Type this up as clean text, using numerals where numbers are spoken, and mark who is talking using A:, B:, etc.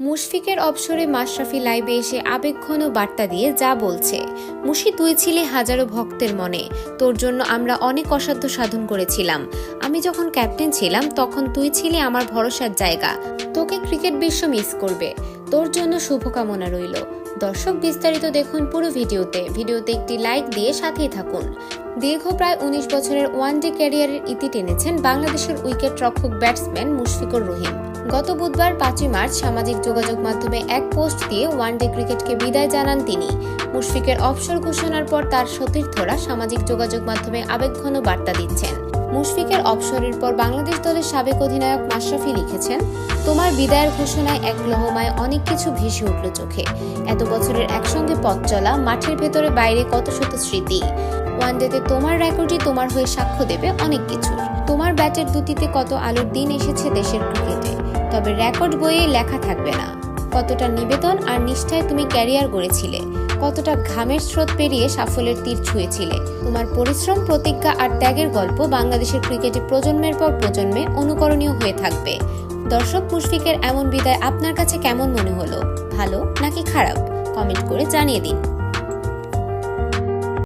A: মুশফিকের অবসরে মাশরাফি লাইভে এসে আবেগঘন বার্তা দিয়ে যা বলছে, মুশি তুই ছিলে হাজারো ভক্তের মনে, তোর জন্য আমরা অনেক অসাধ্য সাধন করেছিলাম। আমি যখন ক্যাপ্টেন ছিলাম তখন তুই ছিলি আমার ভরসার জায়গা। তোকে ক্রিকেট বিশ্ব মিস করবে, তোর জন্য শুভকামনা রইল। দর্শক, বিস্তারিত দেখুন পুরো ভিডিওতে একটি লাইক দিয়ে সাথেই থাকুন। দীর্ঘ প্রায় ১৯ বছরের ওয়ানডে ক্যারিয়ারের ইতি টেনেছেন বাংলাদেশের উইকেট রক্ষক ব্যাটসম্যান মুশফিকুর রহিম। গত বুধবার ৫ই মার্চ সামাজিক যোগাযোগ মাধ্যমে এক পোস্ট দিয়ে ওয়ানডে ক্রিকেটকে বিদায় জানান তিনি। মুশফিকের অবসর ঘোষণার পর তার সতীর্থরা সামাজিক যোগাযোগ মাধ্যমে আবেগঘন বার্তা দিচ্ছেন। মুশফিকের অবসরের পর বাংলাদেশ দলের সাবেক অধিনায়ক মাশরাফি লিখেছেন, তোমার বিদায়ের ঘোষণায় এক লহমায় অনেক কিছু ভেসে উঠল চোখে। এত বছরের একসঙ্গে পথ চলা, মাঠের ভেতরে বাইরে কত শত স্মৃতি। ওয়ানডেতে তোমার রেকর্ডই তোমার হয়ে সাক্ষ্য দেবে অনেক কিছু। তোমার ব্যাটের দুটিতে কত আলোর দিন এসেছে দেশের ক্রিকেটে, তবে রেকর্ড বইয়ে লেখা থাকবে না কতটা নিবেদন আর নিষ্ঠায় তুমি ক্যারিয়ার গড়েছিলে, কতটা ঘামের স্রোত পেরিয়ে সাফল্যের তীর ছুঁয়েছিলে। তোমার পরিশ্রম, প্রতিজ্ঞা আর ত্যাগের গল্প বাংলাদেশের ক্রিকেটে প্রজন্মের পর প্রজন্মে অনুকরণীয় হয়ে থাকবে। দর্শক, মুশফিকের এমন বিদায় আপনার কাছে কেমন মনে হলো? ভালো নাকি খারাপ? কমেন্ট করে জানিয়ে দিন।